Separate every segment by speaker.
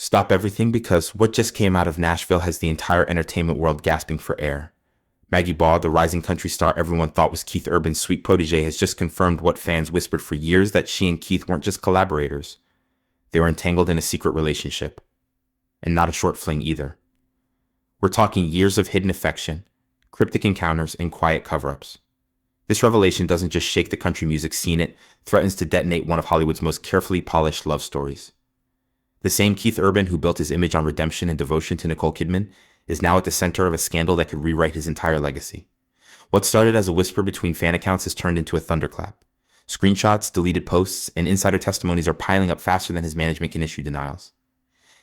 Speaker 1: Stop everything because what just came out of Nashville has the entire entertainment world gasping for air. Maggie Baugh, the rising country star everyone thought was Keith Urban's sweet protege, has just confirmed what fans whispered for years, that she and Keith weren't just collaborators. They were entangled in a secret relationship. And not a short fling either. We're talking years of hidden affection, cryptic encounters, and quiet cover-ups. This revelation doesn't just shake the country music scene, it threatens to detonate one of Hollywood's most carefully polished love stories. The same Keith Urban who built his image on redemption and devotion to Nicole Kidman is now at the center of a scandal that could rewrite his entire legacy. What started as a whisper between fan accounts has turned into a thunderclap. Screenshots, deleted posts, and insider testimonies are piling up faster than his management can issue denials.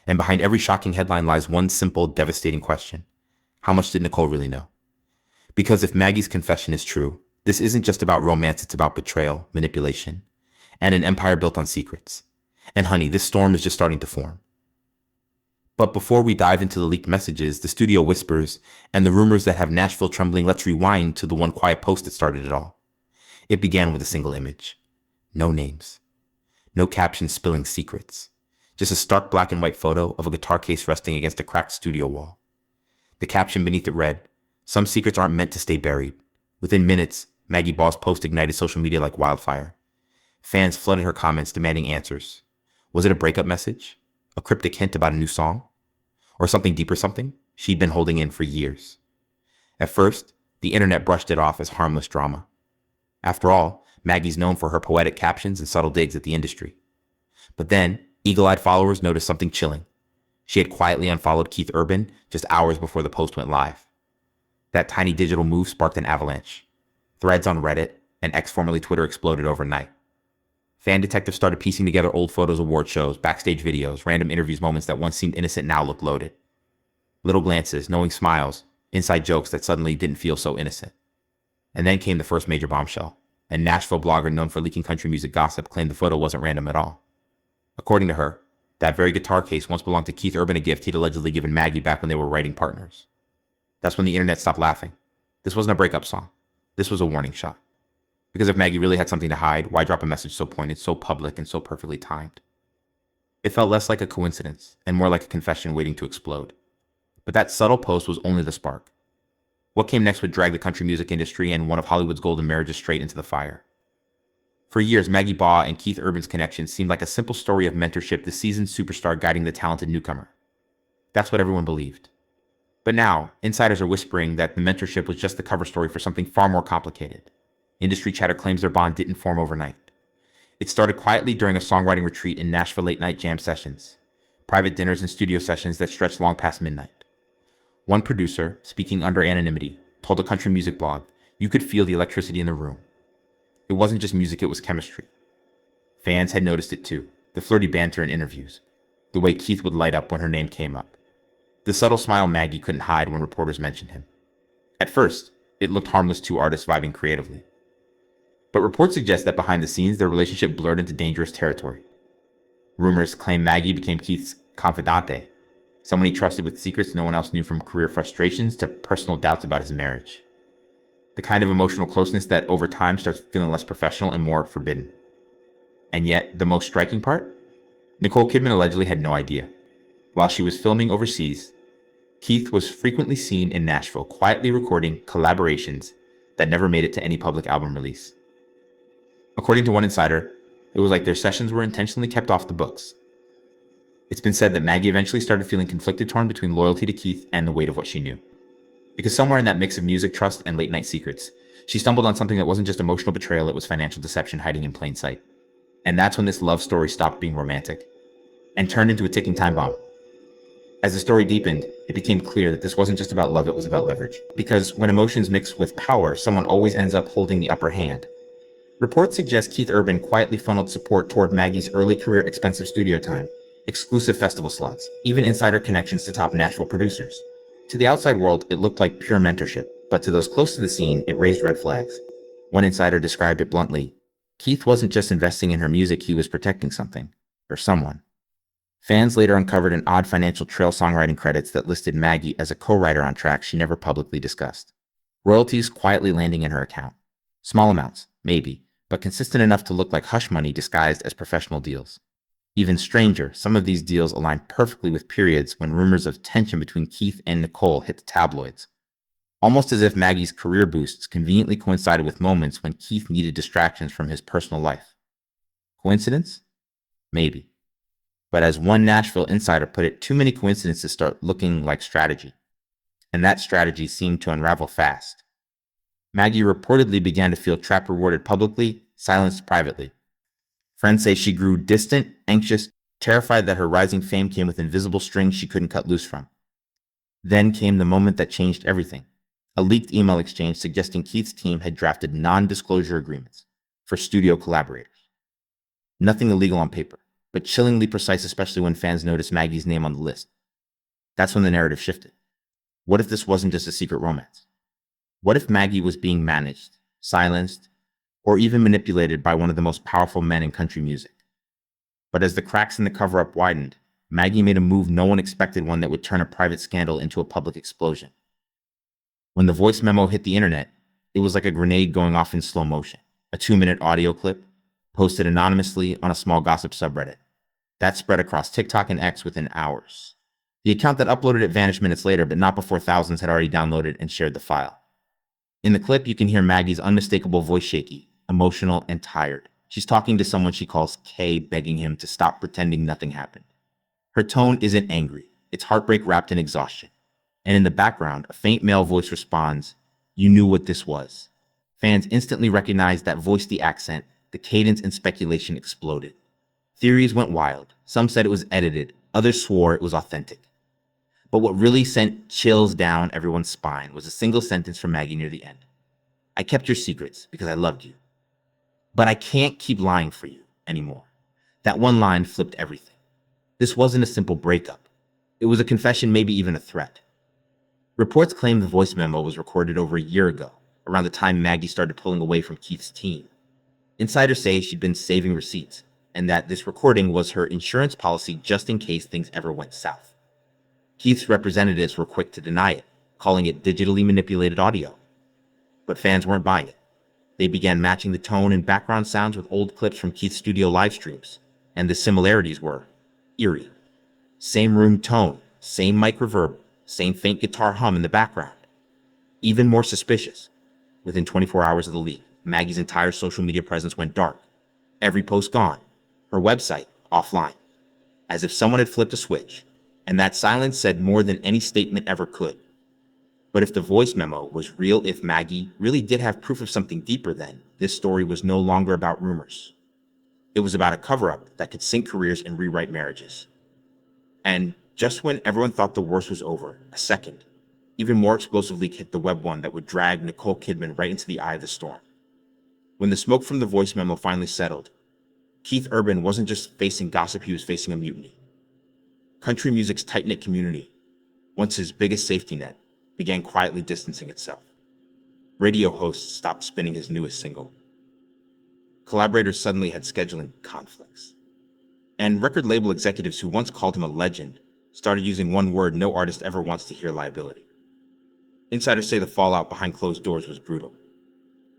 Speaker 1: And behind every shocking headline lies one simple, devastating question. How much did Nicole really know? Because if Maggie's confession is true, this isn't just about romance, it's about betrayal, manipulation, and an empire built on secrets. And honey, this storm is just starting to form. But before we dive into the leaked messages, the studio whispers, and the rumors that have Nashville trembling, let's rewind to the one quiet post that started it all. It began with a single image. No names. No captions spilling secrets. Just a stark black and white photo of a guitar case resting against a cracked studio wall. The caption beneath it read, "Some secrets aren't meant to stay buried." Within minutes, Maggie Baugh's post ignited social media like wildfire. Fans flooded her comments demanding answers. Was it a breakup message? A cryptic hint about a new song? Or something deeper, something she'd been holding in for years? At first, the internet brushed it off as harmless drama. After all, Maggie's known for her poetic captions and subtle digs at the industry. But then, eagle-eyed followers noticed something chilling. She had quietly unfollowed Keith Urban just hours before the post went live. That tiny digital move sparked an avalanche. Threads on Reddit and X, formerly Twitter, exploded overnight. Fan detectives started piecing together old photos, award shows, backstage videos, random interviews, moments that once seemed innocent now looked loaded. Little glances, knowing smiles, inside jokes that suddenly didn't feel so innocent. And then came the first major bombshell. A Nashville blogger known for leaking country music gossip claimed the photo wasn't random at all. According to her, that very guitar case once belonged to Keith Urban, a gift he'd allegedly given Maggie back when they were writing partners. That's when the internet stopped laughing. This wasn't a breakup song. This was a warning shot. Because if Maggie really had something to hide, why drop a message so pointed, so public, and so perfectly timed? It felt less like a coincidence, and more like a confession waiting to explode. But that subtle post was only the spark. What came next would drag the country music industry and one of Hollywood's golden marriages straight into the fire. For years, Maggie Baugh and Keith Urban's connection seemed like a simple story of mentorship, the seasoned superstar guiding the talented newcomer. That's what everyone believed. But now, insiders are whispering that the mentorship was just the cover story for something far more complicated. Industry chatter claims their bond didn't form overnight. It started quietly during a songwriting retreat in Nashville late-night jam sessions, private dinners and studio sessions that stretched long past midnight. One producer, speaking under anonymity, told a country music blog, "You could feel the electricity in the room." It wasn't just music, it was chemistry. Fans had noticed it too, the flirty banter in interviews, the way Keith would light up when her name came up, the subtle smile Maggie couldn't hide when reporters mentioned him. At first, it looked harmless, two artists vibing creatively. But reports suggest that behind the scenes, their relationship blurred into dangerous territory. Rumors claim Maggie became Keith's confidante, someone he trusted with secrets no one else knew, from career frustrations to personal doubts about his marriage. The kind of emotional closeness that over time starts feeling less professional and more forbidden. And yet, the most striking part? Nicole Kidman allegedly had no idea. While she was filming overseas, Keith was frequently seen in Nashville, quietly recording collaborations that never made it to any public album release. According to one insider, it was like their sessions were intentionally kept off the books. It's been said that Maggie eventually started feeling conflicted, torn between loyalty to Keith and the weight of what she knew. Because somewhere in that mix of music, trust, and late-night secrets, she stumbled on something that wasn't just emotional betrayal, it was financial deception hiding in plain sight. And that's when this love story stopped being romantic and turned into a ticking time bomb. As the story deepened, it became clear that this wasn't just about love, it was about leverage. Because when emotions mix with power, someone always ends up holding the upper hand. Reports suggest Keith Urban quietly funneled support toward Maggie's early career expensive studio time, exclusive festival slots, even insider connections to top Nashville producers. To the outside world, it looked like pure mentorship, but to those close to the scene, it raised red flags. One insider described it bluntly. Keith wasn't just investing in her music, he was protecting something, or someone. Fans later uncovered an odd financial trail songwriting credits that listed Maggie as a co-writer on tracks she never publicly discussed. Royalties quietly landing in her account. Small amounts, maybe, but consistent enough to look like hush money disguised as professional deals. Even stranger, some of these deals aligned perfectly with periods when rumors of tension between Keith and Nicole hit the tabloids, almost as if Maggie's career boosts conveniently coincided with moments when Keith needed distractions from his personal life. Coincidence? Maybe. But as one Nashville insider put it, too many coincidences start looking like strategy. And that strategy seemed to unravel fast. Maggie reportedly began to feel trapped rewarded publicly, silenced privately. Friends say she grew distant, anxious, terrified that her rising fame came with invisible strings she couldn't cut loose from. Then came the moment that changed everything. A leaked email exchange suggesting Keith's team had drafted non-disclosure agreements for studio collaborators. Nothing illegal on paper, but chillingly precise, especially when fans noticed Maggie's name on the list. That's when the narrative shifted. What if this wasn't just a secret romance? What if Maggie was being managed, silenced, or even manipulated by one of the most powerful men in country music? But as the cracks in the cover-up widened, Maggie made a move no one expected, one that would turn a private scandal into a public explosion. When the voice memo hit the internet, it was like a grenade going off in slow motion. A 2-minute audio clip, posted anonymously on a small gossip subreddit. That spread across TikTok and X within hours. The account that uploaded it vanished minutes later, but not before thousands had already downloaded and shared the file. In the clip, you can hear Maggie's unmistakable voice shaky, emotional, and tired. She's talking to someone she calls Kay, begging him to stop pretending nothing happened. Her tone isn't angry. It's heartbreak wrapped in exhaustion. And in the background, a faint male voice responds, "You knew what this was." Fans instantly recognized that voice, the accent, the cadence, and speculation exploded. Theories went wild. Some said it was edited. Others swore it was authentic. But what really sent chills down everyone's spine was a single sentence from Maggie near the end. "I kept your secrets because I loved you. But I can't keep lying for you anymore." That one line flipped everything. This wasn't a simple breakup. It was a confession, maybe even a threat. Reports claim the voice memo was recorded over a year ago, around the time Maggie started pulling away from Keith's team. Insiders say she'd been saving receipts, and that this recording was her insurance policy just in case things ever went south. Keith's representatives were quick to deny it, calling it digitally manipulated audio. But fans weren't buying it. They began matching the tone and background sounds with old clips from Keith's studio live streams, and the similarities were eerie. Same room tone, same mic reverb, same faint guitar hum in the background. Even more suspicious, within 24 hours of the leak, Maggie's entire social media presence went dark. Every post gone, her website offline, as if someone had flipped a switch, and that silence said more than any statement ever could. But if the voice memo was real, if Maggie really did have proof of something deeper, then this story was no longer about rumors. It was about a cover-up that could sink careers and rewrite marriages. And just when everyone thought the worst was over, a second, even more explosive leak hit the web, one that would drag Nicole Kidman right into the eye of the storm. When the smoke from the voice memo finally settled, Keith Urban wasn't just facing gossip, he was facing a mutiny. Country music's tight-knit community, once his biggest safety net, began quietly distancing itself. Radio hosts stopped spinning his newest single. Collaborators suddenly had scheduling conflicts. And record label executives who once called him a legend started using one word no artist ever wants to hear: liability. Insiders say the fallout behind closed doors was brutal.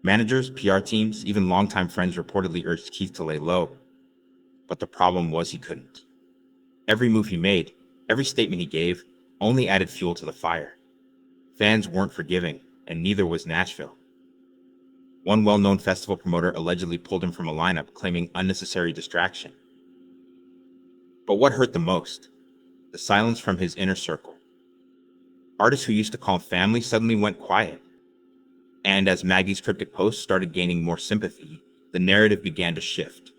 Speaker 1: Managers, PR teams, even longtime friends reportedly urged Keith to lay low. But the problem was he couldn't. Every move he made, every statement he gave, only added fuel to the fire. Fans weren't forgiving, and neither was Nashville. One well-known festival promoter allegedly pulled him from a lineup, claiming unnecessary distraction. But what hurt the most? The silence from his inner circle. Artists who used to call family suddenly went quiet. And as Maggie's cryptic posts started gaining more sympathy, the narrative began to shift.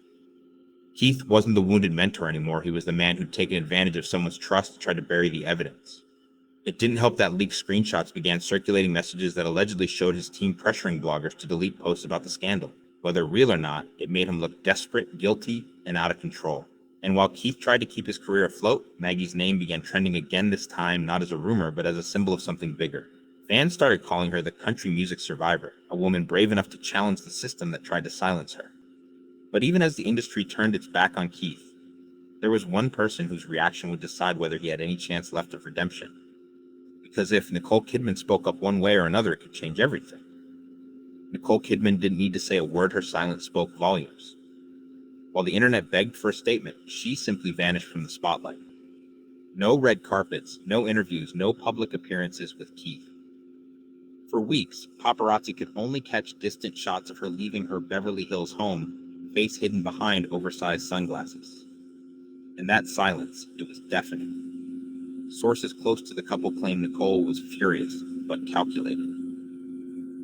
Speaker 1: Keith wasn't the wounded mentor anymore. He was the man who'd taken advantage of someone's trust to try to bury the evidence. It didn't help that leaked screenshots began circulating messages that allegedly showed his team pressuring bloggers to delete posts about the scandal. Whether real or not, it made him look desperate, guilty, and out of control. And while Keith tried to keep his career afloat, Maggie's name began trending again, this time not as a rumor, but as a symbol of something bigger. Fans started calling her the country music survivor, a woman brave enough to challenge the system that tried to silence her. But even as the industry turned its back on Keith, there was one person whose reaction would decide whether he had any chance left of redemption. Because if Nicole Kidman spoke up one way or another, it could change everything. Nicole Kidman didn't need to say a word. Her silence spoke volumes.
Speaker 2: While the internet begged for a statement, she simply vanished from the spotlight. No red carpets, no interviews, no public appearances with Keith. For weeks, paparazzi could only catch distant shots of her leaving her Beverly Hills home, face hidden behind oversized sunglasses. And that silence, it was deafening. Sources close to the couple claim Nicole was furious, but calculated.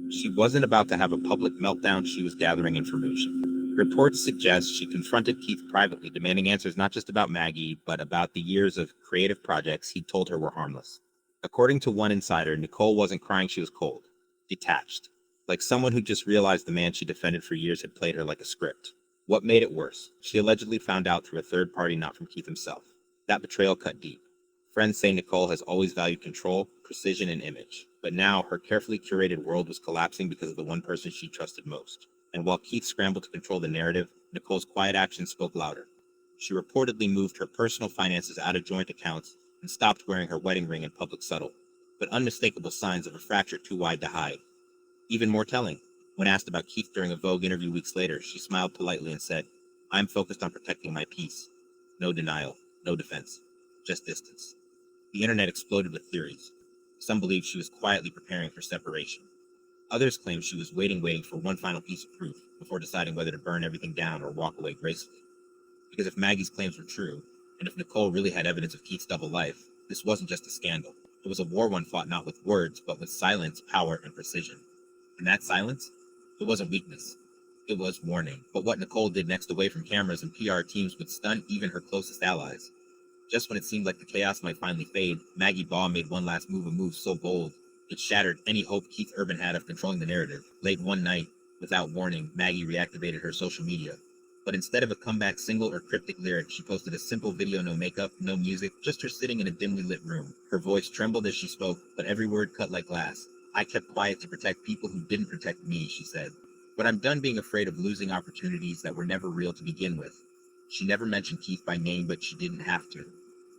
Speaker 2: She wasn't about to have a public meltdown, she was gathering information. Reports suggest she confronted Keith privately, demanding answers not just about Maggie, but about the years of creative projects he'd told her were harmless. According to one insider, Nicole wasn't crying, she was cold, detached, like someone who just realized the man she defended for years had played her like a script. What made it worse? She allegedly found out through a third party, not from Keith himself. That betrayal cut deep. Friends say Nicole has always valued control, precision, and image, but now her carefully curated world was collapsing because of the one person she trusted most. And while Keith scrambled to control the narrative, Nicole's quiet actions spoke louder. She reportedly moved her personal finances out of joint accounts and stopped wearing her wedding ring in public, subtle, but unmistakable signs of a fracture too wide to hide. Even more telling, when asked about Keith during a Vogue interview weeks later, she smiled politely and said, "I'm focused on protecting my peace. No denial, no defense, just distance." The internet exploded with theories. Some believed she was quietly preparing for separation. Others claimed she was waiting for one final piece of proof before deciding whether to burn everything down or walk away gracefully. Because if Maggie's claims were true, and if Nicole really had evidence of Keith's double life, this wasn't just a scandal. It was a war one fought not with words, but with silence, power, and precision. And that silence? It wasn't weakness. It was warning. But what Nicole did next away from cameras and PR teams would stun even her closest allies. Just when it seemed like the chaos might finally fade, Maggie Baugh made one last move, a move so bold, it shattered any hope Keith Urban had of controlling the narrative. Late one night, without warning, Maggie reactivated her social media. But instead of a comeback single or cryptic lyric, she posted a simple video, no makeup, no music, just her sitting in a dimly lit room. Her voice trembled as she spoke, but every word cut like glass. "I kept quiet to protect people who didn't protect me," she said. "But I'm done being afraid of losing opportunities that were never real to begin with." She never mentioned Keith by name, but she didn't have to.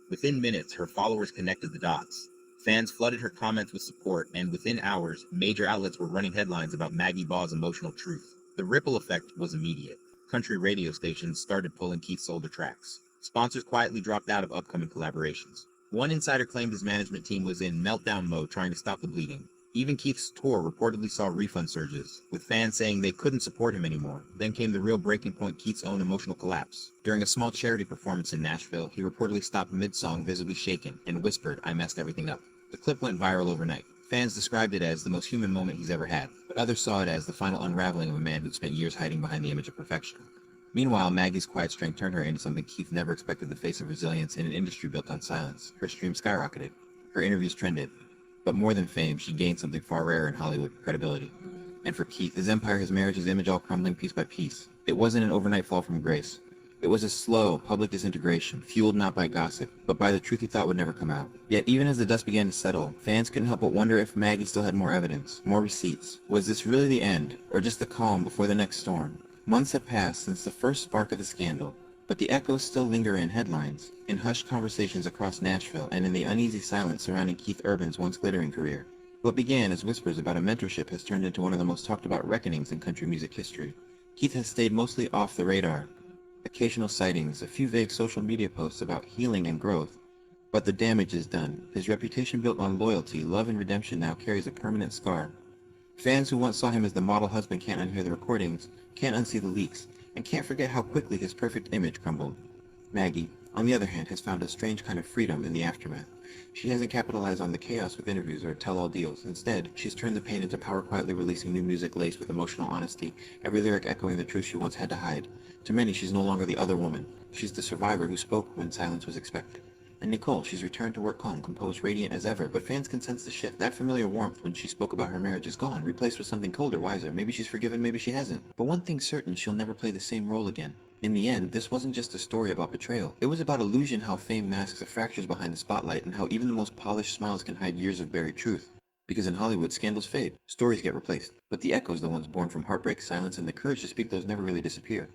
Speaker 2: Within minutes, her followers connected the dots. Fans flooded her comments with support, and within hours, major outlets were running headlines about Maggie Baugh's emotional truth. The ripple effect was immediate. Country radio stations started pulling Keith's older tracks. Sponsors quietly dropped out of upcoming collaborations. One insider claimed his management team was in meltdown mode trying to stop the bleeding. Even Keith's tour reportedly saw refund surges, with fans saying they couldn't support him anymore. Then came the real breaking point, Keith's own emotional collapse. During a small charity performance in Nashville, he reportedly stopped mid-song, visibly shaken, and whispered, "I messed everything up." The clip went viral overnight. Fans described it as the most human moment he's ever had, but others saw it as the final unraveling of a man who'd spent years hiding behind the image of perfection. Meanwhile, Maggie's quiet strength turned her into something Keith never expected, the face of resilience in an industry built on silence. Her stream skyrocketed. Her interviews trended. But more than fame, she gained something far rarer in Hollywood: credibility. And for Keith, his empire, his marriage, his image all crumbling piece by piece. It wasn't an overnight fall from grace. It was a slow, public disintegration, fueled not by gossip, but by the truth he thought would never come out. Yet even as the dust began to settle, fans couldn't help but wonder if Maggie still had more evidence, more receipts. Was this really the end, or just the calm before the next storm? Months had passed since the first spark of the scandal, but the echoes still linger in headlines, in hushed conversations across Nashville, and in the uneasy silence surrounding Keith Urban's once glittering career. What began as whispers about a mentorship has turned into one of the most talked about reckonings in country music history. Keith has stayed mostly off the radar. Occasional sightings, a few vague social media posts about healing and growth. But the damage is done. His reputation built on loyalty, love, and redemption now carries a permanent scar. Fans who once saw him as the model husband can't unhear the recordings, can't unsee the leaks, and can't forget how quickly his perfect image crumbled. Maggie, on the other hand, has found a strange kind of freedom in the aftermath. She hasn't capitalized on the chaos with interviews or tell-all deals. Instead, she's turned the pain into power, quietly releasing new music laced with emotional honesty, every lyric echoing the truth she once had to hide. To many, she's no longer the other woman. She's the survivor who spoke when silence was expected. And Nicole, she's returned to work calm, composed, radiant as ever, but fans can sense the shift. That familiar warmth when she spoke about her marriage is gone, replaced with something colder, wiser. Maybe she's forgiven, maybe she hasn't. But one thing's certain, she'll never play the same role again. In the end, this wasn't just a story about betrayal. It was about illusion, how fame masks the fractures behind the spotlight, and how even the most polished smiles can hide years of buried truth. Because in Hollywood, scandals fade, stories get replaced, but the echoes, the ones born from heartbreak, silence, and the courage to speak, those never really disappear.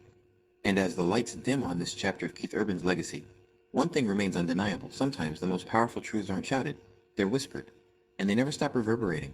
Speaker 2: And as the lights dim on this chapter of Keith Urban's legacy, one thing remains undeniable. Sometimes the most powerful truths aren't shouted, they're whispered, and they never stop reverberating.